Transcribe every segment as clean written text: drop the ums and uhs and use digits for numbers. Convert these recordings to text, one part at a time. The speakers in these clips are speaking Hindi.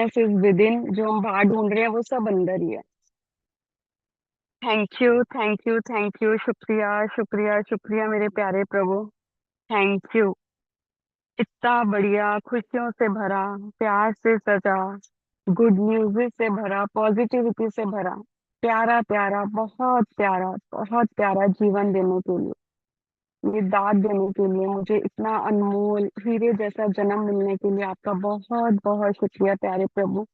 इज विद इन, जो हम बाहर ढूंढ रहे हैं वो सब अंदर ही है। Thank you, thank you, thank you, शुक्रिया, शुक्रिया, शुक्रिया मेरे प्यारे प्रभु। Thank you. इतना बढ़िया, खुशियों से भरा, प्यार से सजा, गुड न्यूज से भरा, पॉजिटिविटी से भरा, प्यारा प्यारा, बहुत प्यारा, बहुत प्यारा जीवन देने के लिए, ये दाद देने के लिए, मुझे इतना अनमोल हीरे जैसा जन्म मिलने के लिए आपका बहुत बहुत शुक्रिया प्यारे प्रभु।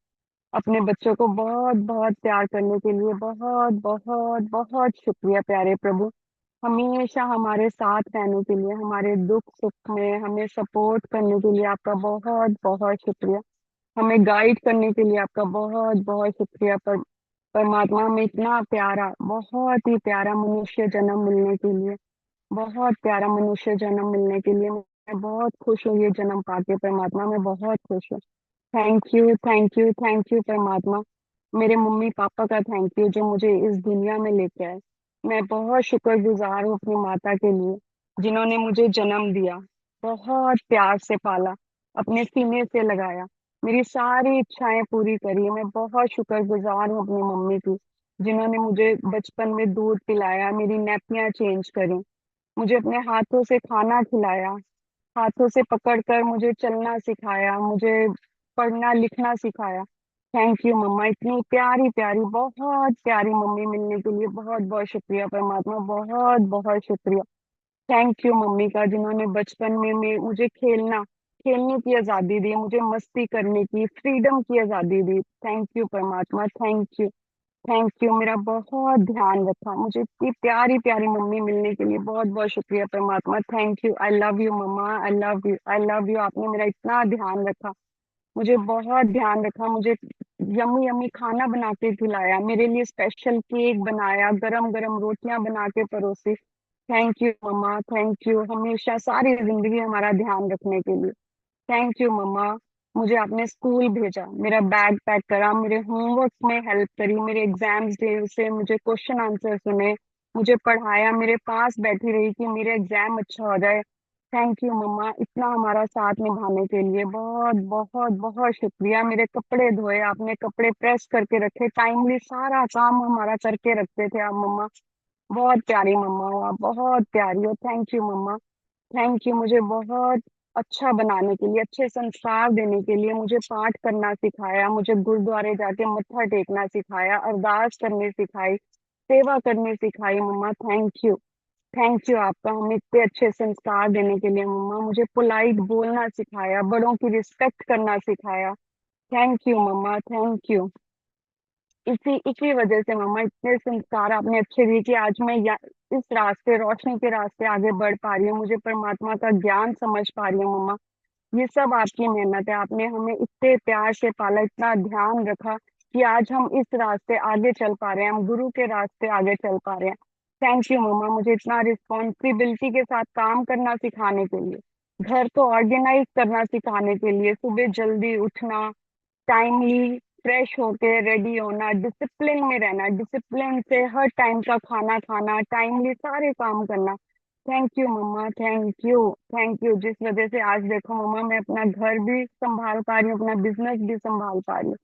अपने बच्चों को बहुत बहुत प्यार करने के लिए बहुत बहुत बहुत शुक्रिया प्यारे प्रभु। हमेशा हमारे साथ रहने के लिए, हमारे दुख सुख में हमें सपोर्ट करने के लिए आपका बहुत बहुत शुक्रिया। हमें गाइड करने के लिए आपका बहुत बहुत शुक्रिया। परमात्मा में इतना प्यारा, बहुत ही प्यारा मनुष्य जन्म मिलने के लिए, बहुत प्यारा मनुष्य जन्म मिलने के लिए मैं बहुत खुश हूँ। ये जन्म पाके परमात्मा मैं बहुत खुश हूँ। Thank you, thank you, thank you परमात्मा। मेरे मम्मी पापा का थैंक यू जो मुझे इस दुनिया में लेके आए। मैं बहुत शुक्रगुजार हूँ अपनी माता के लिए, जिन्होंने मुझे जन्म दिया, बहुत प्यार से पाला, अपने सीने से लगाया, मेरी सारी इच्छाएं पूरी करी। मैं बहुत शुक्रगुजार हूँ अपनी मम्मी की, जिन्होंने मुझे बचपन में दूध पिलाया, मेरी नैपियां चेंज करी, मुझे अपने हाथों से खाना खिलाया, हाथों से पकड़कर मुझे चलना सिखाया, मुझे पढ़ना लिखना सिखाया। थैंक यू मम्मा, इतनी प्यारी प्यारी, बहुत प्यारी मम्मी मिलने के लिए बहुत बहुत शुक्रिया परमात्मा, बहुत बहुत शुक्रिया। थैंक यू मम्मी का, जिन्होंने बचपन में मुझे खेलने की आजादी दी, मुझे मस्ती करने की, फ्रीडम की आजादी दी। थैंक यू परमात्मा, थैंक यू, थैंक यू। मेरा बहुत ध्यान रखा, मुझे इतनी प्यारी प्यारी मम्मी मिलने के लिए बहुत बहुत शुक्रिया परमात्मा। Thank you, I love you mama, I love you, I love you. आपने मेरा इतना ध्यान रखा, मुझे बहुत ध्यान रखा, मुझे यम्मी यम्मी खाना बना के खिलाया, मेरे लिए स्पेशल केक बनाया, गरम गरम रोटियां बना के परोसी। Thank you mama, thank you, हमेशा सारी जिंदगी हमारा ध्यान रखने के लिए। Thank you mama. मुझे आपने स्कूल भेजा, मेरा बैग पैक करा, मेरे होमवर्क में हेल्प करी, मेरे एग्जाम्स डे से मुझे क्वेश्चन आंसर सुने, मुझे पढ़ाया, मेरे पास बैठी रही कि मेरे एग्जाम अच्छा हो जाए। थैंक यू मम्मा, इतना हमारा साथ निभाने के लिए बहुत बहुत बहुत शुक्रिया। मेरे कपड़े धोए आपने, कपड़े प्रेस करके रखे, टाइमली सारा काम हमारा करके रखते थे आप मम्मा। बहुत प्यारी मम्मा हो आप, बहुत प्यारी हो। Thank you mama, thank you. मुझे बहुत अच्छा बनाने के लिए, अच्छे संस्कार देने के लिए, मुझे पाठ करना सिखाया, मुझे गुरुद्वारे जाके मत्था टेकना सिखाया, अरदास करनी सिखाई, सेवा करनी सिखाई मम्मा। थैंक यू, थैंक यू आपका, हमें इतने अच्छे संस्कार देने के लिए मम्मा। मुझे पोलाइट बोलना सिखाया, बड़ों की रिस्पेक्ट करना सिखाया। Thank you mama, thank you. इसी इसी वजह से मम्मा, इतने संस्कार आपने अच्छे दिए कि आज मैं इस रास्ते, रोशनी के रास्ते आगे बढ़ पा रही हूँ, मुझे परमात्मा का ज्ञान समझ पा रही हूँ मम्मा। ये सब आपकी मेहनत है, आपने हमें इतने प्यार से पाला, इतना ध्यान रखा कि आज हम इस रास्ते आगे चल पा रहे हैं, हम गुरु के रास्ते आगे चल पा रहे हैं। थैंक यू मम्मा, मुझे इतना रिस्पॉन्सिबिलिटी के साथ काम करना सिखाने के लिए, घर को ऑर्गेनाइज करना सिखाने के लिए, सुबह जल्दी उठना, टाइमली फ्रेश होके रेडी होना, डिसिप्लिन में रहना, डिसिप्लिन से हर टाइम का खाना खाना, टाइमली सारे काम करना। Thank you mama, thank you, thank you. जिस वजह से आज देखो मम्मा, मैं अपना घर भी संभाल पा रही हूँ, अपना बिजनेस भी संभाल पा रही हूँ।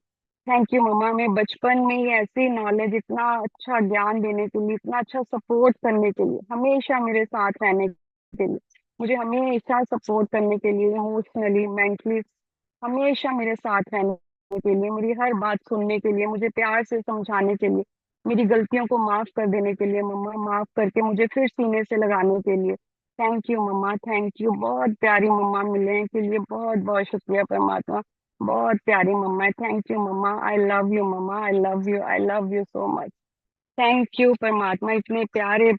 थैंक यू मम्मा, मैं बचपन में ही ऐसी नॉलेज, इतना अच्छा ज्ञान देने के लिए, इतना अच्छा सपोर्ट करने के लिए, हमेशा मेरे साथ रहने के लिए, मुझे हमेशा सपोर्ट करने के लिए, इमोशनली मेंटली हमेशा मेरे साथ रहने के लिए, मेरी हर बात सुनने के लिए, मुझे प्यार से समझाने के लिए, मेरी गलतियों को माफ कर देने के लिए मम्मा, माफ करके मुझे फिर सीने से लगाने के लिए। Thank you mama, thank you. बहुत प्यारी मम्मा मिलने के लिए बहुत बहुत शुक्रिया परमात्मा, बहुत प्यारी मम्मा है। Thank you mama, I love you mama, I love you, I love you so much. Thank you परमात्मा, इतने प्यारे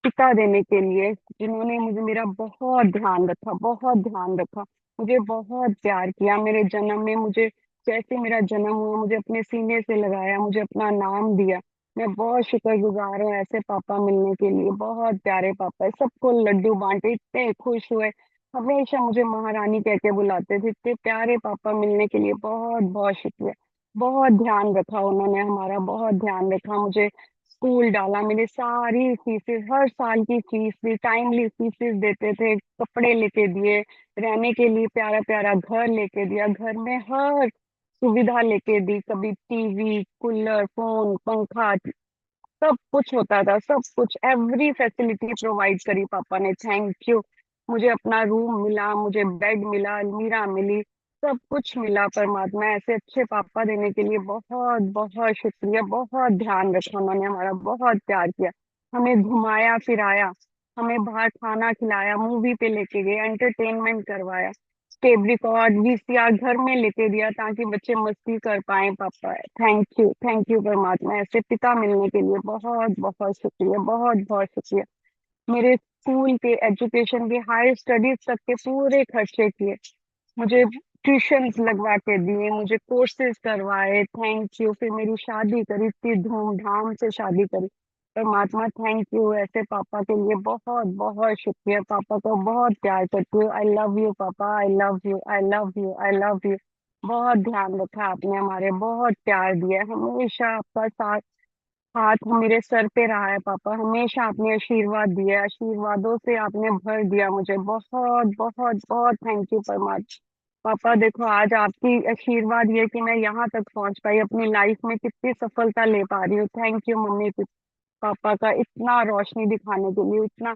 पिता देने के लिए, जिन्होंने मुझे, मेरा बहुत ध्यान रखा, बहुत ध्यान रखा, मुझे बहुत प्यार किया, मेरे जन्म में मुझे, जैसे मेरा जन्म हुआ मुझे अपने सीने से लगाया, मुझे अपना नाम दिया। मैं बहुत शुक्रगुजार हूँ ऐसे पापा मिलने के लिए, बहुत प्यारे पापा है, सबको लड्डू बांटे, इतने खुश हुए, हमेशा मुझे महारानी कह के बुलाते थे। इतने प्यारे पापा मिलने के लिए बहुत बहुत शुक्रिया। बहुत ध्यान रखा उन्होंने हमारा, बहुत ध्यान रखा, मुझे स्कूल डाला, मेरी सारी फीसेस, हर साल की फीस भी टाइमली फीसेस देते थे, कपड़े लेके दिए, रहने के लिए प्यारा प्यारा घर लेके दिया, घर में हर सुविधा लेके दी, कभी टीवी, कूलर, फोन, पंखा, सब कुछ होता था, सब कुछ, एवरी फैसिलिटी प्रोवाइड करी पापा ने। Thank you. मुझे अपना रूम मिला, मुझे बेड मिला, अलमीरा मिली, सब कुछ मिला। परमात्मा ऐसे अच्छे पापा देने के लिए बहुत बहुत शुक्रिया। बहुत ध्यान रखा उन्होंने हमारा, बहुत प्यार किया, हमें घुमाया फिराया, हमें बाहर खाना खिलाया, मूवी पे लेके गए, एंटरटेनमेंट करवाया, टेप रिकॉर्ड, वीसीआर घर में लेके दिया ताकि बच्चे मस्ती कर पाए। पापा थैंक यू परमात्मा, ऐसे पिता मिलने के लिए बहुत बहुत शुक्रिया, बहुत बहुत शुक्रिया। मेरे स्कूल के एजुकेशन के, हायर स्टडीज तक के पूरे खर्चे किए, मुझे ट्यूशंस लगवा के दिए, मुझे कोर्सेज करवाए। Thank you. फिर मेरी शादी करी, इतनी धूमधाम से शादी करी। परमात्मा थैंक यू, ऐसे पापा के लिए बहुत बहुत शुक्रिया। पापा को बहुत प्यार करती हूँ। आई लव यू पापा, आई love you, I love you, I love you. बहुत ध्यान रखा आपने हमारे, बहुत प्यार दिया है, हमेशा आपका साथ, हाथ मेरे सर पे रहा है पापा, हमेशा आपने आशीर्वाद दिया है, आशीर्वादों से आपने भर दिया मुझे। बहुत बहुत बहुत थैंक यू परमात्मा। पापा देखो, आज आपकी आशीर्वाद ये कि मैं यहाँ तक पहुंच पाई, अपनी लाइफ में कितनी सफलता ले पा रही हूँ। थैंक यू मम्मी पापा का, इतना रोशनी दिखाने के लिए, इतना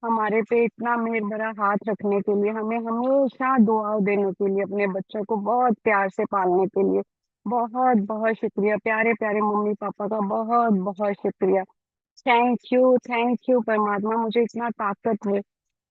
हमारे पे इतना मेहर भरा हाथ रखने के लिए, हमें हमेशा दुआ देने के लिए, अपने बच्चों को बहुत प्यार से पालने के लिए। बहुत बहुत शुक्रिया प्यारे प्यारे मम्मी पापा का, बहुत बहुत शुक्रिया। थैंक यू परमात्मा, मुझे इतना ताकतवर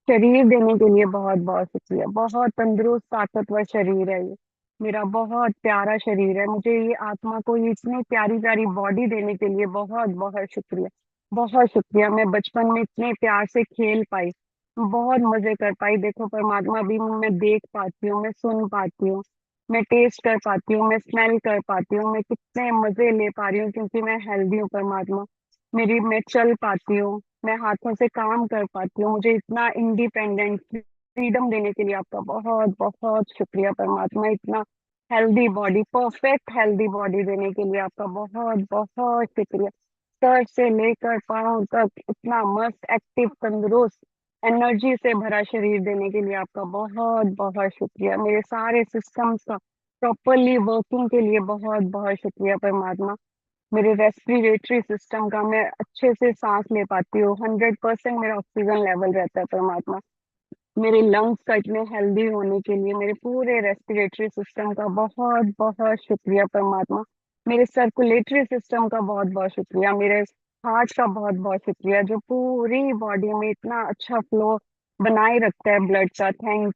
शरीर देने के लिए बहुत बहुत शुक्रिया। बहुत तंदुरुस्त ताकतवर शरीर है ये मेरा, बहुत प्यारा शरीर है। मुझे ये आत्मा को ये इतनी प्यारी प्यारी बॉडी देने के लिए बहुत बहुत शुक्रिया, बहुत शुक्रिया। मैं बचपन में इतने प्यार से खेल पाई, बहुत मजे कर पाई। देखो परमात्मा, अभी मैं देख पाती हूँ, मैं सुन पाती हूँ, मैं टेस्ट कर पाती हूँ, मैं स्मेल कर पाती हूँ, मैं कितने मजे ले पा रही हूँ क्योंकि मैं हेल्दी हूँ परमात्मा। मैं चल पाती हूँ, मैं हाथों से काम कर पाती हूँ। मुझे इतना इंडिपेंडेंट फ्रीडम देने के लिए आपका बहुत बहुत शुक्रिया परमात्मा। इतना healthy body, perfect healthy body देने के लिए आपका बहुत बहुत शुक्रिया। सर से लेकर पाँव तक इतना मस्त, एक्टिव, तंदुरुस्त, एनर्जी से भरा शरीर देने के लिए आपका बहुत बहुत शुक्रिया। मेरे सारे सिस्टम्स का प्रॉपरली वर्किंग के लिए बहुत बहुत शुक्रिया परमात्मा। मेरे रेस्पिरेटरी सिस्टम का, मैं अच्छे से सांस ले पाती हूँ, 100% मेरा ऑक्सीजन लेवल रहता है परमात्मा। मेरे लंग्स का इतने हेल्दी होने के लिए, मेरे पूरे रेस्पिरेटरी सिस्टम का बहुत बहुत शुक्रिया परमात्मा। मेरे सर्कुलेटरी सिस्टम का बहुत बहुत शुक्रिया, मेरे हार्ट का बहुत बहुत शुक्रिया, जो पूरी बॉडी में इतना अच्छा फ्लो बनाए रखता है ब्लड का। थैंक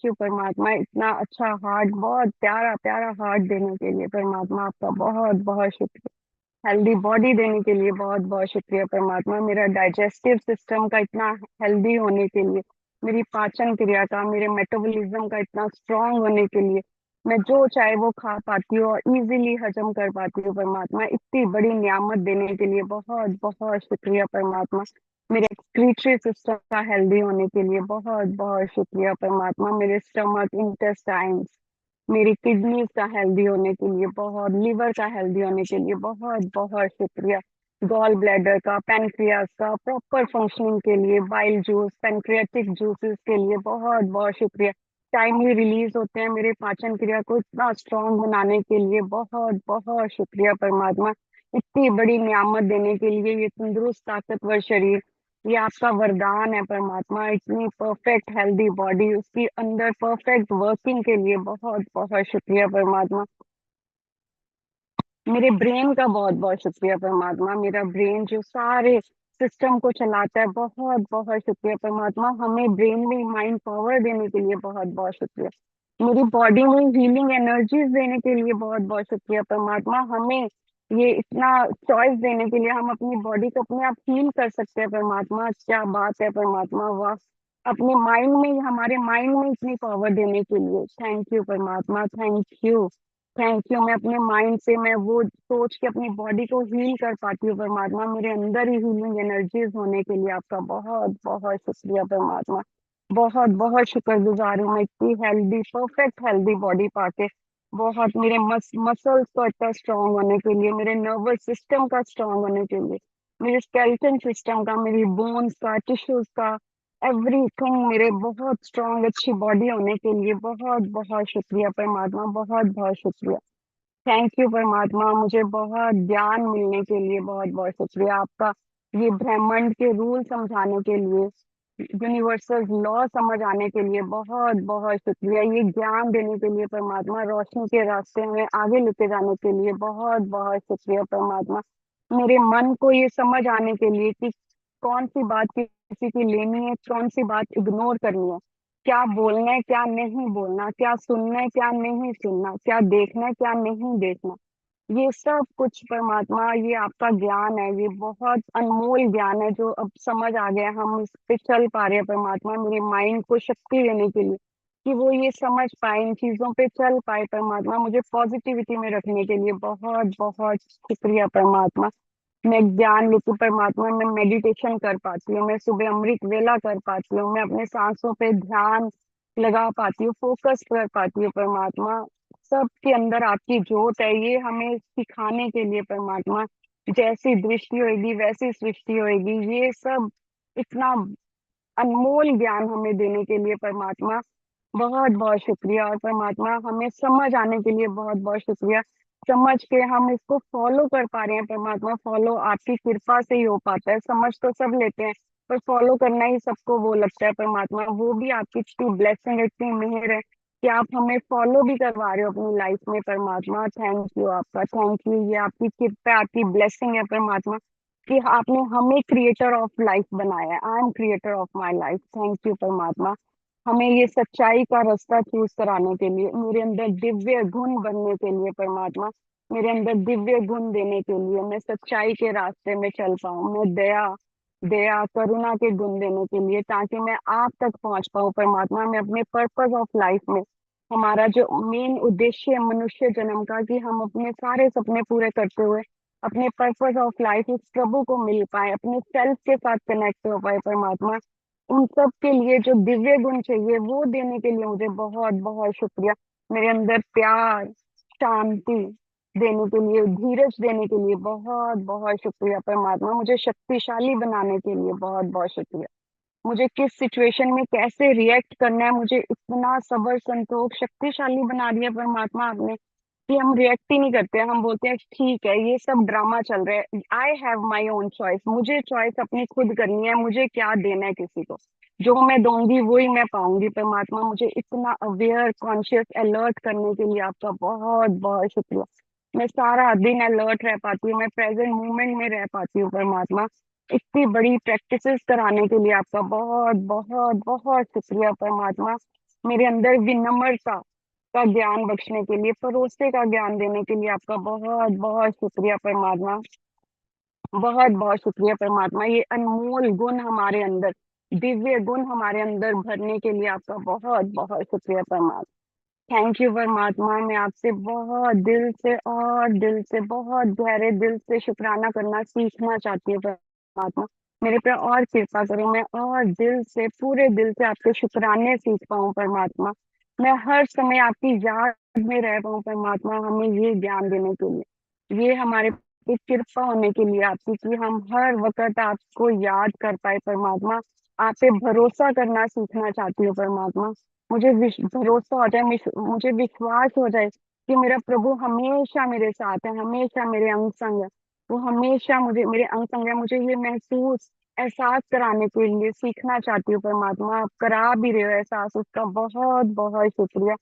यू परमात्मा, इतना अच्छा हार्ट, बहुत प्यारा प्यारा हार्ट देने के लिए परमात्मा आपका बहुत बहुत शुक्रिया। हेल्दी बॉडी देने के लिए बहुत बहुत शुक्रिया परमात्मा। मेरा डाइजेस्टिव सिस्टम का इतना हेल्दी होने के लिए, मेरी पाचन क्रिया का, मेरे मेटाबॉलिज्म का इतना स्ट्रांग होने के लिए, मैं जो चाहे वो खा पाती हूँ और इजीली हजम कर पाती हूँ परमात्मा। इतनी बड़ी नियामत देने के लिए बहुत बहुत शुक्रिया परमात्मा। मेरे एक्सक्रीटरी सिस्टम का हेल्दी होने के लिए बहुत बहुत शुक्रिया परमात्मा। मेरे स्टमक, इंटेस्टाइन्स, मेरी किडनीज का हेल्दी होने के लिए बहुत, लिवर का हेल्दी होने के लिए बहुत बहुत शुक्रिया। गॉल ब्लैडर का, पैनक्रियास का प्रॉपर फंक्शनिंग के लिए, बाइल जूस, पैनक्रियाटिक जूसेस के लिए बहुत बहुत शुक्रिया। टाइमली रिलीज होते हैं मेरे पाचन क्रिया को इतना स्ट्रांग बनाने के लिए बहुत बहुत शुक्रिया परमात्मा। इतनी बड़ी नियामत देने के लिए, ये तंदुरुस्त ताकतवर शरीर, ये आपका वरदान है परमात्मा। इतनी परफेक्ट हेल्दी बॉडी, उसकी अंदर परफेक्ट वर्किंग के लिए बहुत बहुत शुक्रिया परमात्मा। मेरे ब्रेन का बहुत बहुत शुक्रिया परमात्मा। मेरा ब्रेन जो सारे सिस्टम को चलाता है, बहुत बहुत शुक्रिया परमात्मा। हमें ब्रेन में माइंड पावर देने के लिए बहुत बहुत शुक्रिया। मेरी बॉडी में हीलिंग एनर्जीज देने के लिए बहुत बहुत शुक्रिया परमात्मा। हमें ये इतना चॉइस देने के लिए, हम अपनी बॉडी को अपने आप हील कर सकते हैं परमात्मा। क्या बात है परमात्मा, वाह। अपने माइंड में, हमारे माइंड में इतनी पावर देने के लिए थैंक यू परमात्मा। Thank you. मैं अपने माइंड से, मैं वो सोच के अपनी बॉडी को हील कर पाती हूँ परमात्मा। मेरे अंदर ही हीलिंग एनर्जीज होने के लिए आपका बहुत बहुत शुक्रिया परमात्मा। बहुत बहुत शुक्रगुजार हूँ मैं, इतनी हेल्दी, परफेक्ट हेल्दी बॉडी पाके। बहुत मेरे मसल्स को इतना स्ट्रांग होने के लिए, मेरे नर्वस सिस्टम का स्ट्रांग होने के लिए, मेरे स्केलेटन सिस्टम का, मेरी बोन्स का, टिश्यूज का, एवरीथिंग, मेरे बहुत स्ट्रांग अच्छी बॉडी होने के लिए बहुत बहुत शुक्रिया परमात्मा, बहुत बहुत शुक्रिया। थैंक यू परमात्मा, मुझे बहुत ज्ञान मिलने के लिए बहुत बहुत शुक्रिया आपका। ये ब्रह्मांड के रूल समझाने के लिए, यूनिवर्सल लॉ समझ आने के लिए बहुत बहुत शुक्रिया। ये ज्ञान देने के लिए परमात्मा, रोशनी के रास्ते हमें आगे लेके जाने के लिए बहुत बहुत शुक्रिया परमात्मा। मेरे मन को ये समझ आने के लिए कि कौन सी बात किसी की लेनी है, कौन सी बात इग्नोर करनी है, क्या बोलना है क्या नहीं बोलना, क्या सुनना है क्या नहीं सुनना, क्या देखना है क्या नहीं देखना, ये सब कुछ परमात्मा ये आपका ज्ञान है। ये बहुत अनमोल ज्ञान है जो अब समझ आ गया, हम इस पे चल पा रहे हैं परमात्मा। मेरे माइंड को शक्ति देने के लिए कि वो ये समझ पाए, इन चीजों पे चल पाए परमात्मा, मुझे पॉजिटिविटी में रखने के लिए बहुत बहुत शुक्रिया परमात्मा। मैं ज्ञान लेती हूँ परमात्मा, मैं मेडिटेशन कर पाती हूँ, मैं सुबह अमृत वेला कर पाती हूँ, मैं अपने सांसों पे ध्यान लगा पाती हूँ, फोकस कर पाती हूँ परमात्मा। सबके अंदर आपकी जोत है, ये हमें सिखाने के लिए परमात्मा, जैसी दृष्टि होगी वैसी सृष्टि होगी, ये सब इतना अनमोल ज्ञान हमें देने के लिए परमात्मा बहुत बहुत शुक्रिया। और परमात्मा हमें समझ आने के लिए बहुत बहुत शुक्रिया, समझ के हम इसको फॉलो कर पा रहे हैं परमात्मा। फॉलो आपकी कृपा से ही हो पाता है, समझ तो सब लेते हैं पर फॉलो करना ही सबको वो लगता है परमात्मा, वो भी आपकी इतनी ब्लेसिंग इतनी मेहर है कि आप हमें फॉलो भी करवा रहे हो अपनी लाइफ में परमात्मा। थैंक यू आपका, थैंक यू, ये आपकी कृपा आपकी ब्लेसिंग है परमात्मा कि आपने हमें क्रिएटर ऑफ लाइफ बनाया। I am creator of my life, thank you परमात्मा। हमें ये सच्चाई का रास्ता चूज कराने के लिए, मेरे अंदर दिव्य गुण बनने के लिए परमात्मा, मेरे अंदर दिव्य गुण देने के लिए, मैं सच्चाई के रास्ते में चल पाऊं, मैं दया दया करुणा के गुण देने के लिए, ताकि मैं आप तक पहुंच पाऊं परमात्मा। मैं अपने पर्पस ऑफ लाइफ में, हमारा जो मेन उद्देश्य है मनुष्य जन्म का, कि हम अपने सारे सपने पूरे करते हुए अपने पर्पस ऑफ लाइफ उस प्रभु को मिल पाए, अपने सेल्फ के साथ कनेक्ट हो पाए परमात्मा। उन सब के लिए जो दिव्य गुण चाहिए वो देने के लिए मुझे बहुत बहुत शुक्रिया। मेरे अंदर प्यार, शांति देने के लिए, धीरज देने के लिए बहुत बहुत शुक्रिया परमात्मा। मुझे शक्तिशाली बनाने के लिए बहुत बहुत शुक्रिया। मुझे किस सिचुएशन में कैसे रिएक्ट करना है, मुझे इतना सबर संतोष शक्तिशाली बना दिया परमात्मा आपने कि हम रिएक्ट ही नहीं करते, हम बोलते हैं ठीक है ये सब ड्रामा चल रहा है, I have my own choice, मुझे चॉइस अपनी खुद करनी है, मुझे क्या देना है किसी को, जो मैं दूंगी वही मैं पाऊंगी परमात्मा। मुझे इतना अवेयर कॉन्शियस अलर्ट करने के लिए आपका बहुत बहुत शुक्रिया। मैं सारा दिन अलर्ट रह पाती हूँ, मैं प्रेजेंट मोमेंट में रह पाती हूँ परमात्मा। इतनी बड़ी प्रैक्टिसेस कराने के लिए आपका बहुत बहुत बहुत शुक्रिया परमात्मा। मेरे अंदर विनम्रता का ज्ञान बख्शने के लिए, भरोसे का ज्ञान देने के लिए आपका बहुत बहुत शुक्रिया परमात्मा, बहुत बहुत शुक्रिया परमात्मा। ये अनमोल गुण हमारे अंदर, दिव्य गुण हमारे अंदर भरने के लिए आपका बहुत बहुत शुक्रिया परमात्मा। थैंक यू परमात्मा। मैं आपसे बहुत दिल से और दिल से बहुत गहरे दिल से शुक्राना करना सीखना चाहती हूँ परमात्मा। मेरे पे और कृपा करो, मैं और दिल से पूरे दिल से आपके शुक्राने सीख पाऊँ परमात्मा। मैं हर समय आपकी याद में रह पाऊँ परमात्मा, हमें ये ज्ञान देने के लिए, ये हमारे पे कृपा होने के लिए आपकी, कि हम हर वक्त आपको याद कर पाए परमात्मा। आप पे भरोसा करना सीखना चाहती हूँ परमात्मा। मुझे भरोसा हो जाए, मुझे विश्वास हो जाए कि मेरा प्रभु हमेशा मेरे साथ है, हमेशा मेरे अंग संग है, वो हमेशा मुझे मेरे अंग संग है। मुझे ये महसूस एहसास कराने के लिए सीखना चाहती हूँ परमात्मा, आप करा भी रहे हो एहसास, उसका बहुत बहुत शुक्रिया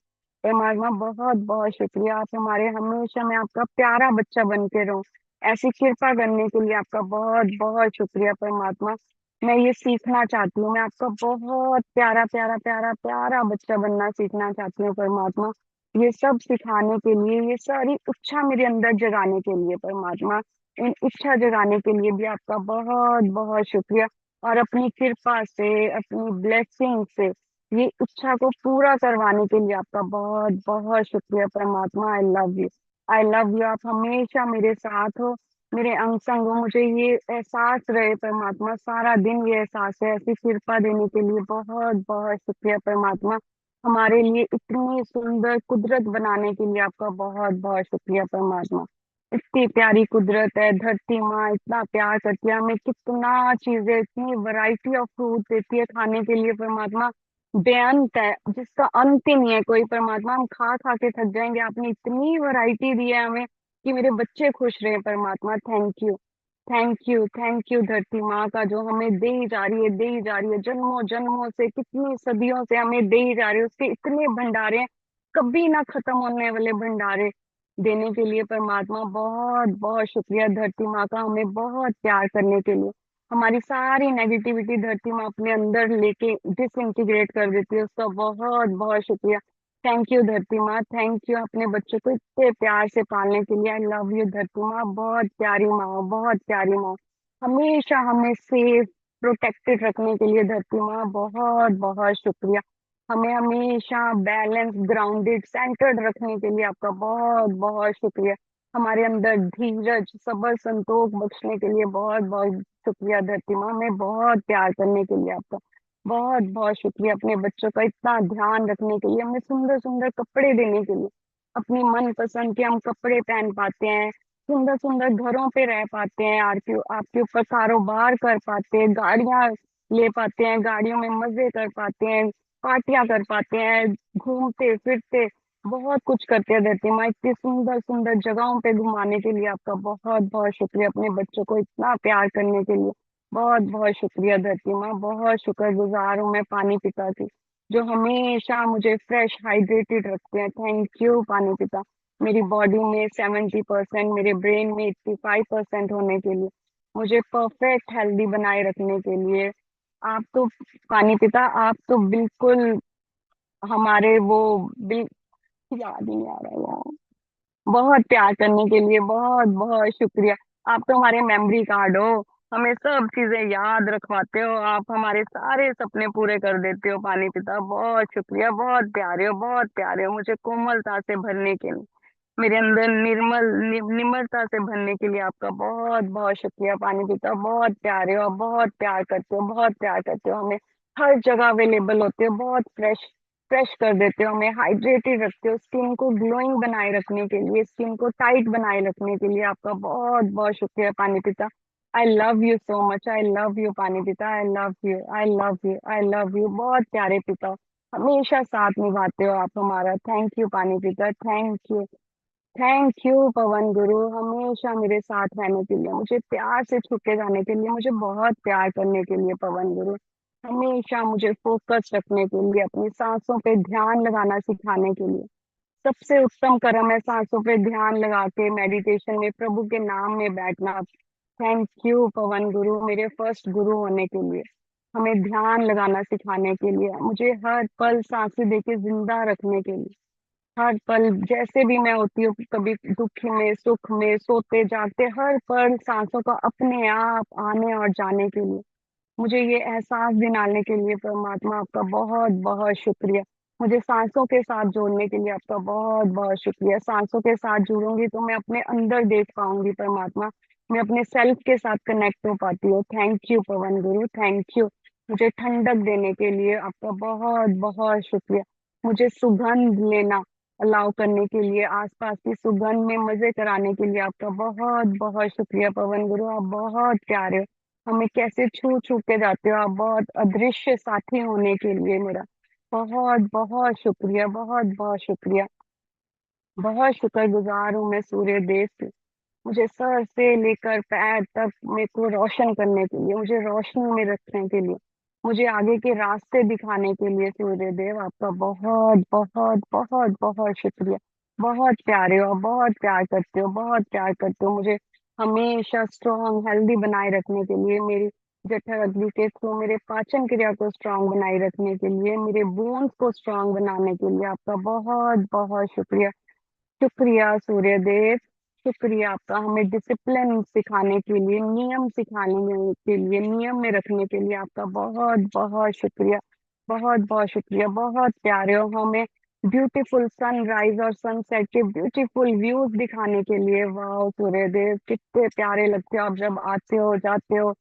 परमात्मा, बहुत बहुत शुक्रिया। आप हमारे, हमेशा मैं आपका प्यारा बच्चा बन के रहूं, ऐसी कृपा करने के लिए आपका बहुत बहुत शुक्रिया परमात्मा। मैं ये सीखना चाहती हूँ, मैं आपका बहुत प्यारा प्यारा प्यारा प्यारा बच्चा बनना सीखना चाहती हूँ परमात्मा। ये सब सिखाने के लिए, ये सारी इच्छा मेरे अंदर जगाने के लिए परमात्मा, इन इच्छा जगाने के लिए भी आपका बहुत बहुत शुक्रिया। और अपनी कृपा से, अपनी ब्लेसिंग से ये इच्छा को पूरा करवाने के लिए आपका बहुत बहुत शुक्रिया परमात्मा। I love you, I love you. आप हमेशा मेरे साथ हो, मेरे अंग संग हो, मुझे ये एहसास रहे परमात्मा, सारा दिन ये एहसास है। ऐसी कृपा देने के लिए बहुत बहुत शुक्रिया परमात्मा। हमारे लिए इतनी सुंदर कुदरत बनाने के लिए आपका बहुत बहुत शुक्रिया परमात्मा। इतनी प्यारी कुदरत है, धरती माँ इतना प्यार करती है हमें, कितना चीजें, इतनी वैरायटी ऑफ फ्रूट देती है खाने के लिए परमात्मा। बेअंत है, जिसका अंत ही नहीं है कोई। परमात्मा हम खा खा के थक जाएंगे, आपने इतनी वैरायटी दी है हमें कि मेरे बच्चे खुश रहे परमात्मा। Thank you, thank you, thank you धरती माँ का, जो हमें दे ही जा रही है, दे ही जा रही है, जन्मों जन्मों से, कितनी सदियों से हमें दे ही जा रही है। उसके इतने भंडारे हैं, कभी ना खत्म होने वाले भंडारे देने के लिए परमात्मा बहुत बहुत शुक्रिया धरती माँ का, हमें बहुत प्यार करने के लिए। हमारी सारी नेगेटिविटी धरती माँ अपने अंदर लेके डिसइंटीग्रेट कर देती है, उसका बहुत बहुत शुक्रिया। थैंक यू धरती माँ, थैंक यू अपने बच्चों को इतने प्यार से पालने के लिए। आई लव यू धरती माँ, बहुत प्यारी माँ हो, बहुत प्यारी माँ हो। हमेशा हमें सेफ प्रोटेक्टेड रखने के लिए धरती माँ बहुत बहुत शुक्रिया। हमें हमेशा बैलेंस, ग्राउंडेड, सेंटर्ड रखने के लिए आपका बहुत बहुत शुक्रिया। हमारे अंदर धीरज, सब्र, संतोष बख्शने के लिए बहुत बहुत शुक्रिया धरती माँ। हमें बहुत प्यार करने के लिए आपका बहुत बहुत शुक्रिया। अपने बच्चों का इतना ध्यान रखने के लिए, हमें सुंदर सुंदर कपड़े देने के लिए, अपनी मन पसंद के हम कपड़े पहन पाते हैं, सुंदर सुंदर घरों पे रह पाते हैं, आपके आपके ऊपर कारोबार कर पाते हैं, गाड़ियां ले पाते हैं, गाड़ियों में मजे कर पाते हैं, पार्टियां कर पाते हैं, घूमते फिरते बहुत कुछ करते हैं धरती माँ। इतनी सुंदर सुंदर जगहों पे घुमाने के लिए आपका बहुत बहुत शुक्रिया। अपने बच्चों को इतना प्यार करने के लिए बहुत बहुत शुक्रिया धरती माँ। बहुत शुक्रगुजार हूँ मैं पानी पिता की, जो हमेशा मुझे फ्रेश हाइड्रेटेड रखते हैं। थैंक यू पानी पिता। मेरी बॉडी में 70%, मेरे ब्रेन में 85% होने के लिए, मुझे परफेक्ट हेल्दी बनाए रखने के लिए, आप तो पानी पिता, आप तो बिल्कुल हमारे वो, बिल याद ही नहीं आ रहा है, बहुत प्यार करने के लिए बहुत बहुत शुक्रिया। आप तो हमारे मेमोरी कार्ड हो, हमें सब चीजें याद रखवाते हो, आप हमारे सारे सपने पूरे कर देते हो पानी पिता। बहुत शुक्रिया, बहुत प्यारे हो, बहुत प्यारे हो। मुझे कोमलता से भरने के लिए, मेरे अंदर निम्रता से भरने के लिए आपका बहुत बहुत शुक्रिया पानी पिता। बहुत प्यारे हो, आप बहुत प्यार करते हो, बहुत प्यार करते हो हमें, हर जगह अवेलेबल होते हो, बहुत फ्रेश फ्रेश कर देते हो हमें, हाइड्रेटेड रखते हो, स्किन को ग्लोइंग बनाए रखने के लिए, स्किन को टाइट बनाए रखने के लिए आपका बहुत बहुत शुक्रिया पानी पिता। आई love you so much, I love you पानी पिता, आई love you, I love you, I love you. बहुत प्यारे पिता हो, हमेशा साथ निभाते हो आप हमारा। थैंक यू पानी पिता, थैंक यू, थैंक यू पवन गुरु, हमेशा मेरे साथ रहने के लिए, मुझे प्यार से छुपके जाने के लिए, मुझे बहुत प्यार करने के लिए पवन गुरु, हमेशा मुझे फोकस रखने के लिए, अपनी सांसों पे ध्यान लगाना सिखाने के लिए। सबसे उत्तम कर्म है सांसों पे ध्यान लगा के मेडिटेशन में प्रभु के नाम में बैठना। थैंक यू पवन गुरु, मेरे फर्स्ट गुरु होने के लिए, हमें ध्यान लगाना सिखाने के लिए, मुझे हर पल सांसें देके जिंदा रखने के लिए, हर पल जैसे भी मैं होती हूँ, कभी दुख में, सुख में, सोते जागते, हर पल सांसों का अपने आप आने और जाने के लिए, मुझे ये एहसास दिलाने के लिए परमात्मा आपका बहुत बहुत शुक्रिया। मुझे सांसों के साथ जोड़ने के लिए आपका बहुत बहुत शुक्रिया। सांसों के साथ जुड़ूंगी तो मैं अपने अंदर देख पाऊंगी परमात्मा, मैं अपने सेल्फ के साथ कनेक्ट हो पाती हूँ। Thank you Pawan Guru, thank you. मुझे ठंडक देने के लिए आपका बहुत बहुत शुक्रिया। मुझे सुगंध लेना अलाउ करने के लिए, आसपास की सुगंध में मजे कराने के लिए आपका बहुत बहुत शुक्रिया पवन गुरु। आप बहुत प्यारे हो, हमें कैसे छू छू के जाते हो आप, बहुत अदृश्य साथी होने के लिए मेरा बहुत बहुत शुक्रिया, बहुत बहुत शुक्रिया। बहुत शुक्रगुजार हूँ मैं सूर्य देव की, मुझे सर से लेकर पैर तक मेरे को रोशन करने के लिए, मुझे रोशनी में रखने के लिए, मुझे आगे के रास्ते दिखाने के लिए सूर्य देव आपका बहुत बहुत बहुत बहुत शुक्रिया। बहुत प्यारे हो, बहुत प्यार करते हो, बहुत प्यार करते हो मुझे, हमेशा स्ट्रॉन्ग हेल्दी बनाए रखने के लिए, मेरी जठर अग्नि के थ्रू मेरे पाचन क्रिया को स्ट्रांग बनाए रखने के लिए, मेरे बोन्स को स्ट्रांग बनाने के लिए आपका बहुत बहुत शुक्रिया। शुक्रिया सूर्य देव, शुक्रिया आपका हमें डिसिप्लिन सिखाने के लिए, नियम सिखाने के लिए, नियम में रखने के लिए आपका बहुत बहुत शुक्रिया। बहुत बहुत शुक्रिया, बहुत प्यारे हो, हमें ब्यूटीफुल सनराइज और सनसेट के ब्यूटीफुल व्यूज दिखाने के लिए। वाह सूर्य देव, कितने प्यारे लगते हो आप जब आते हो जाते हो,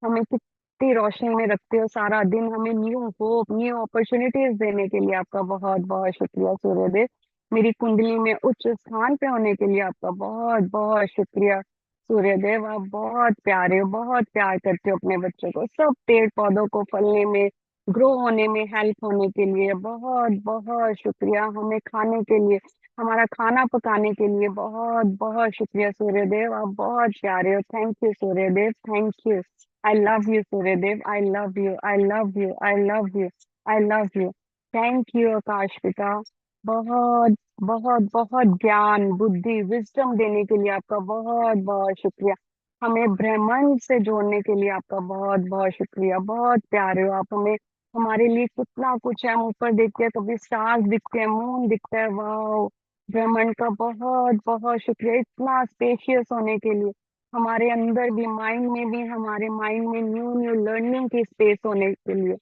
हमें कितनी रोशनी में रखते हो सारा दिन, हमें न्यू होप, न्यू अपॉर्चुनिटीज देने के लिए आपका बहुत बहुत शुक्रिया सूर्य देव। मेरी कुंडली में उच्च स्थान पे होने के लिए आपका बहुत बहुत शुक्रिया। सूर्यदेव, आप बहुत प्यारे हो, बहुत प्यार करते हो अपने बच्चों को, सब पेड़ पौधों को फलने में, ग्रो होने में हेल्प होने के लिए बहुत बहुत शुक्रिया। हमें खाने के लिए, हमारा खाना पकाने के लिए बहुत बहुत शुक्रिया सूर्यदेव, आप बहुत प्यारे हो। Thank you Suryadev, thank you. I love you Suryadev, I love you, I love you, I love you, I love you. Thank you आकाश पिता। बहुत बहुत बहुत ज्ञान, बुद्धि, विजडम देने के लिए आपका बहुत बहुत शुक्रिया। हमें ब्रह्मांड से जोड़ने के लिए आपका बहुत बहुत शुक्रिया। बहुत प्यारे हो आप हमें, हमारे लिए कितना कुछ है। हम ऊपर देखते हैं, कभी स्टार्स दिखते हैं, मून दिखता है, वाह। ब्रह्मांड का बहुत बहुत शुक्रिया इतना स्पेशियस होने के लिए। हमारे अंदर भी, माइंड में भी, हमारे माइंड में न्यू न्यू लर्निंग की स्पेस होने के लिए,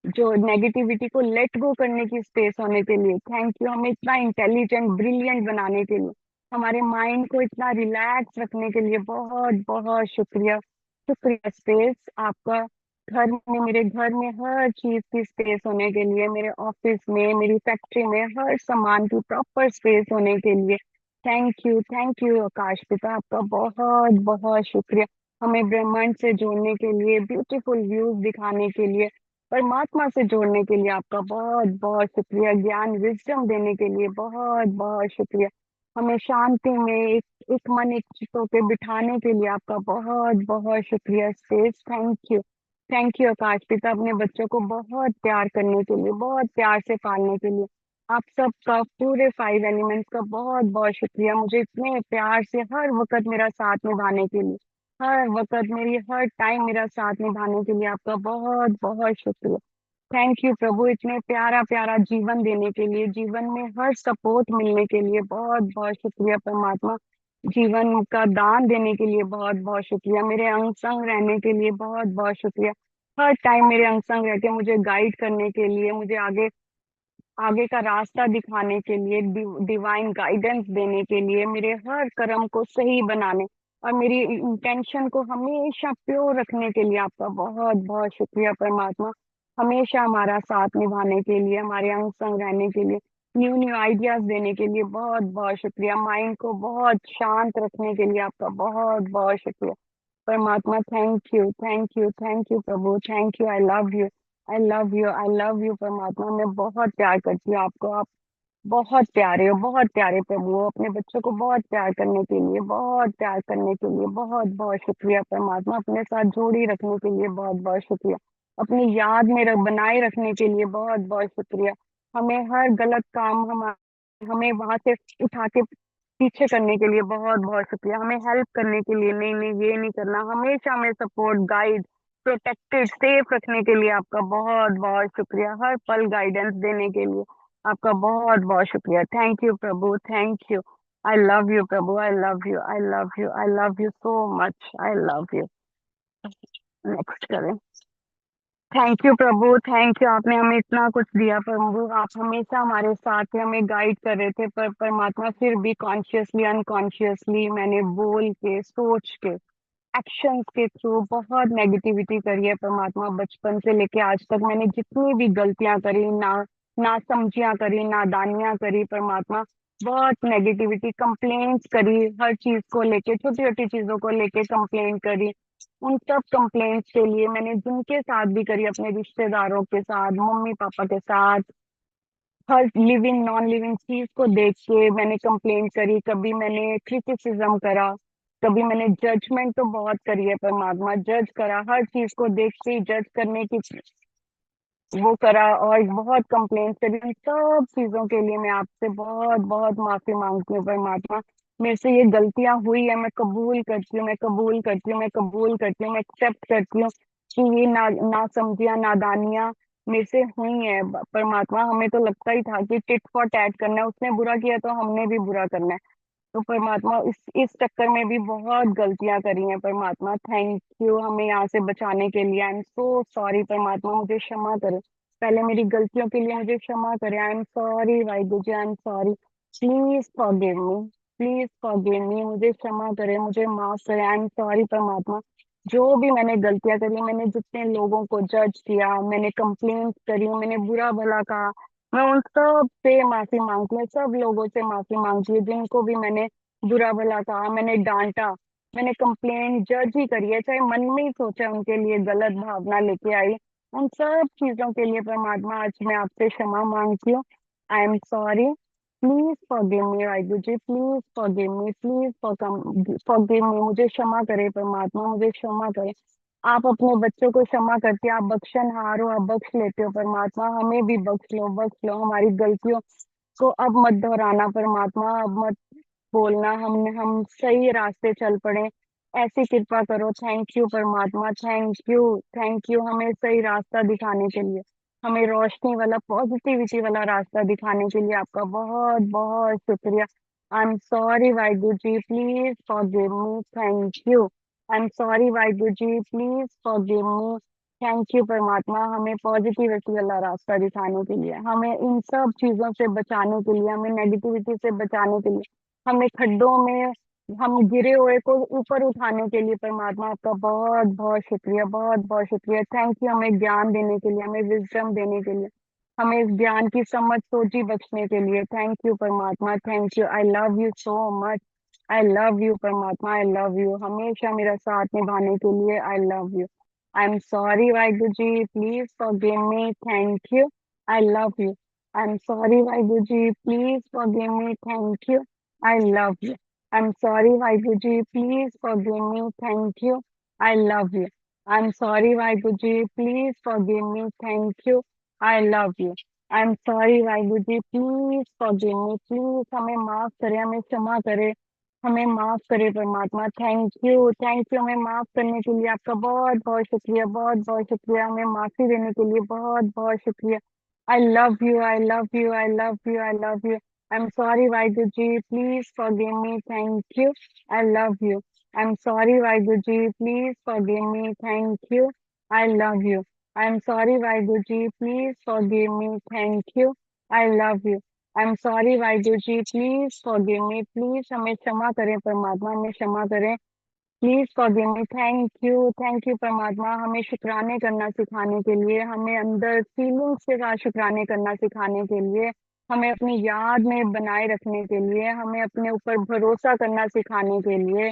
जो नेगेटिविटी को लेट गो करने की स्पेस होने के लिए थैंक यू। हमें इतना इंटेलिजेंट, ब्रिलियंट बनाने के लिए, हमारे माइंड को इतना रिलैक्स रखने के लिए बहुत बहुत शुक्रिया। शुक्रिया स्पेस आपका। घर में, मेरे घर में हर चीज की स्पेस होने के लिए, मेरे ऑफिस में, मेरी फैक्ट्री में, हर सामान की प्रॉपर स्पेस होने के लिए थैंक यू आकाश पिता, आपका बहुत बहुत शुक्रिया। हमें ब्रह्मांड से जोड़ने के लिए, ब्यूटीफुल व्यूज दिखाने के लिए, परमात्मा से जोड़ने के लिए आपका बहुत बहुत शुक्रिया। ज्ञान, विजडम देने के लिए बहुत बहुत शुक्रिया। हमें शांति में एक मन एक चित्त होके बिठाने के लिए आपका बहुत बहुत शुक्रिया स्पेस। थैंक यू आकाश पिता, अपने बच्चों को बहुत प्यार करने के लिए, बहुत प्यार से पालने के लिए आप सबका, पूरे 5 एलिमेंट्स का बहुत बहुत शुक्रिया। मुझे इतने प्यार से हर वक्त मेरा साथ निभाने के लिए, हर वक्त मेरी, हर टाइम मेरा साथ निभाने के लिए आपका बहुत बहुत शुक्रिया। थैंक यू प्रभु, इतने प्यारा प्यारा जीवन देने के लिए, जीवन में हर सपोर्ट मिलने के लिए बहुत बहुत शुक्रिया परमात्मा। जीवन का दान देने के लिए बहुत बहुत शुक्रिया। मेरे अंग संग रहने के लिए बहुत बहुत शुक्रिया। हर टाइम मेरे अंग संग रह के मुझे गाइड करने के लिए, मुझे आगे आगे का रास्ता दिखाने के लिए, डिवाइन गाइडेंस देने के लिए, मेरे हर कर्म को सही बनाने और मेरी इंटेंशन को हमेशा प्योर रखने के लिए आपका बहुत बहुत शुक्रिया परमात्मा। हमेशा हमारा साथ निभाने के लिए, हमारे अंग संग रहने के लिए, न्यू न्यू आइडियाज देने के लिए बहुत बहुत शुक्रिया। माइंड को बहुत शांत रखने के लिए आपका बहुत बहुत शुक्रिया परमात्मा। थैंक यू प्रभु, thank you. I love you, I love you, I love you परमात्मा। मैं बहुत प्यार करती हूँ आपको, आप बहुत प्यारे हो, बहुत प्यारे प्रभु हो। अपने बच्चों को बहुत प्यार करने के लिए, बहुत प्यार करने के लिए बहुत बहुत शुक्रिया परमात्मा। अपने साथ जोड़ी रखने के लिए बहुत बहुत शुक्रिया। अपनी याद में बनाए रखने के लिए बहुत बहुत शुक्रिया। हमें हर गलत काम, हमें वहां से उठा के पीछे करने के लिए बहुत बहुत शुक्रिया। हमें हेल्प करने के लिए, नहीं नहीं ये नहीं करना, हमेशा हमें सपोर्ट, गाइड, प्रोटेक्टेड, सेफ रखने के लिए आपका बहुत बहुत शुक्रिया। हर पल गाइडेंस देने के लिए आपका बहुत बहुत शुक्रिया। थैंक यू प्रभु, thank you. I love you प्रभु, I love you, I love you, I love you so much, I love you. Next करें। थैंक यू प्रभु, थैंक यू। आपने हमें इतना कुछ दिया प्रभु, आप हमेशा हमारे साथ थे, हमें गाइड कर रहे थे, पर परमात्मा फिर भी कॉन्शियसली अनकॉन्शियसली मैंने बोल के, सोच के, एक्शंस के थ्रू बहुत नेगेटिविटी करी है परमात्मा। बचपन से लेके आज तक मैंने जितनी भी गलतियां करी, ना समझियां करी, नादानियां करी परमात्मा, बहुत नेगेटिविटी, कंप्लेंट्स करी, हर चीज को लेके, छोटी छोटी चीजों को लेके कंप्लेंट करी। उन सब कंप्लेंट्स के लिए मैंने जिनके साथ भी करी, अपने रिश्तेदारों के साथ, मम्मी पापा के साथ, हर लिविंग नॉन लिविंग चीज को देख के मैंने कंप्लेंट करी, कभी मैंने क्रिटिसिज्म करा, कभी मैंने जजमेंट तो बहुत करी है परमात्मा, जज करा, हर चीज को देख के जज करने की वो करा, और बहुत कंप्लेंट करी। इन सब चीजों के लिए मैं आपसे बहुत बहुत माफी मांगती हूँ परमात्मा। मेरे से ये गलतियां हुई है, मैं कबूल करती हूँ, मैं कबूल करती हूँ, मैं कबूल करती हूँ, मैं एक्सेप्ट करती हूँ कि ये ना समझिया, नादानियां मेरे से हुई है परमात्मा। हमें तो लगता ही था कि टिट फॉर टैट करना है, उसने बुरा किया तो हमने भी बुरा करना है। तो परमात्मा इस चक्कर में भी बहुत गलतियां करी हैं परमात्मा। थैंक यू हमें यहाँ से बचाने के लिए। आई एम सो सॉरी परमात्मा, मुझे क्षमा करें। पहले मेरी गलतियों के लिए मुझे क्षमा करें। I am sorry Waheguru ji, I am sorry. Please forgive me, please forgive me, मुझे क्षमा करें, मुझे माफ करें। आई एम सॉरी परमात्मा। जो भी मैंने गलतियां करी, मैंने जितने लोगों को जज किया, मैंने कंप्लेंट करी, मैंने बुरा भला कहा, मैं उन सब से माफी मांगती हूँ, सब लोगों से माफी मांगती हूँ जिनको भी मैंने बुरा भला कहा, मैंने डांटा, मैंने कंप्लेन जज ही करी है, चाहे मन में ही सोचा उनके लिए गलत भावना लेके आई, उन सब चीजों के लिए परमात्मा आज मैं आपसे क्षमा मांगती हूँ। I am sorry. Please forgive me Waheguru ji, please forgive me, please forgive me, मुझे क्षमा करे परमात्मा, मुझे क्षमा करे। आप अपने बच्चों को क्षमा करते हैं, आप बख्शनहार हो, आप बख्श लेते हो परमात्मा, हमें भी बख्श लो हमारी गलतियों को अब मत दोहराना परमात्मा, अब मत बोलना, हम सही रास्ते चल पड़े, ऐसी कृपा करो। थैंक यू परमात्मा, थैंक यू हमें सही रास्ता दिखाने के लिए, हमें रोशनी वाला पॉजिटिविटी वाला रास्ता दिखाने के लिए आपका बहुत बहुत शुक्रिया। I am sorry Waheguru ji, please forgive me, thank you. I am sorry Waheguru ji, please forgive me, thank you परमात्मा, हमें पॉजिटिविटी वाला रास्ता दिखाने के लिए, हमें इन सब चीजों से बचाने के लिए, हमें नेगेटिविटी से बचाने के लिए, हमें खड्डों में हम गिरे हुए को ऊपर उठाने के लिए परमात्मा आपका बहुत बहुत शुक्रिया, बहुत बहुत शुक्रिया। थैंक यू हमें ज्ञान देने के लिए, हमें विजडम देने के लिए, हमें इस ज्ञान की समझ सोची बख्शने के लिए। थैंक यू परमात्मा, thank you. I love you so much. I love you परमात्मा, आई लव यू, हमेशा मेरा साथ निभाने के लिए। I love you. I am sorry Waheguru ji, please forgive me, thank you. I love you. I am sorry Waheguru ji, please forgive me, thank you. I love you. I am sorry Waheguru ji, please forgive me, thank you. I love you. I am sorry Waheguru ji, please forgive me, thank you. I love you. I am sorry Waheguru ji, please forgive me, please हमें माफ करे, हमें क्षमा करे, हमें माफ करे परमात्मा। थैंक यू हमें माफ करने के लिए आपका बहुत बहुत शुक्रिया, बहुत बहुत शुक्रिया, हमें माफी देने के लिए बहुत बहुत शुक्रिया। I love you, I love you, I love you, I love you. I am sorry Waheguru ji, please forgive me, thank you. I love you. I am sorry Waheguru ji, please forgive me, thank you. I love you. I am sorry Waheguru ji, please forgive me, thank you. I love you. I am sorry Waheguru ji, please forgive me, please हमें क्षमा करें परमात्मा, हमें क्षमा करें, please forgive me. Thank you परमात्मा, हमें शुक्राने करना सिखाने के लिए, हमें अंदर फीलिंग्स के साथ शुक्राने करना सिखाने के लिए, हमें अपनी याद में बनाए रखने के लिए, हमें अपने ऊपर भरोसा करना सिखाने के लिए,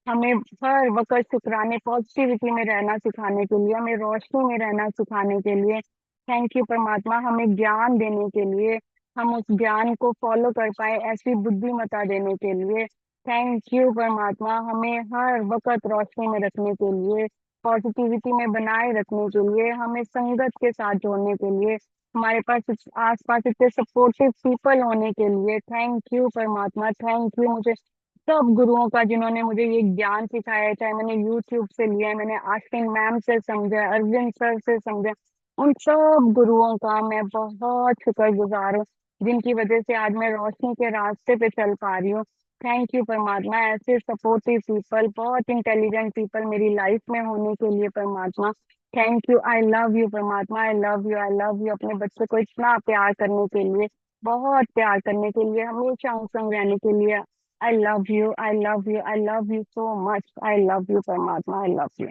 हमें हर वक्त शुक्राने पॉजिटिविटी में रहना सिखाने के लिए, हमें रोशनी में रहना सिखाने के लिए। थैंक यू परमात्मा, हमें ज्ञान देने के लिए, हम उस ज्ञान को फॉलो कर पाए ऐसी बुद्धिमत्ता देने के लिए। थैंक यू परमात्मा, हमें हर वक्त रोशनी में रखने के लिए, पॉजिटिविटी में बनाए रखने के लिए, हमें संगत के साथ जोड़ने के लिए, हमारे पास आसपास इतने सपोर्टिव पीपल होने के लिए। थैंक यू परमात्मा, थैंक यू। मुझे सब गुरुओं का जिन्होंने मुझे ये ज्ञान सिखाया है, चाहे मैंने यूट्यूब से लिया है, मैंने आश्विन मैम से समझा है, अरविंद सर से समझा, उन सब गुरुओं का मैं बहुत शुक्रगुजार हूँ, जिनकी वजह से आज मैं रोशनी के रास्ते पे चल पा रही हूँ। थैंक यू परमात्मा, ऐसे सपोर्टिव पीपल, बहुत इंटेलिजेंट पीपल मेरी लाइफ में होने के लिए परमात्मा। Thank you. I love you परमात्मा, I love you, I love you. अपने बच्चे को इतना प्यार करने के लिए, बहुत प्यार करने के लिए, हमेशा उनके संग रहने के लिए। I love you, I love you, I love you so much. I love you परमात्मा, आई लव यू।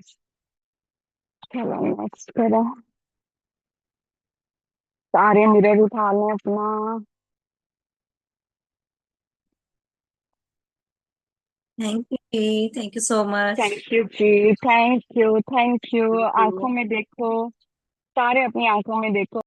चलो नेक्स्ट करो। सारे मिरर उठा लें अपना। थैंक यू जी, thank you so much. Thank you जी, थैंक यू, थैंक यू। आंखों में देखो, सारे अपनी आंखों में देखो।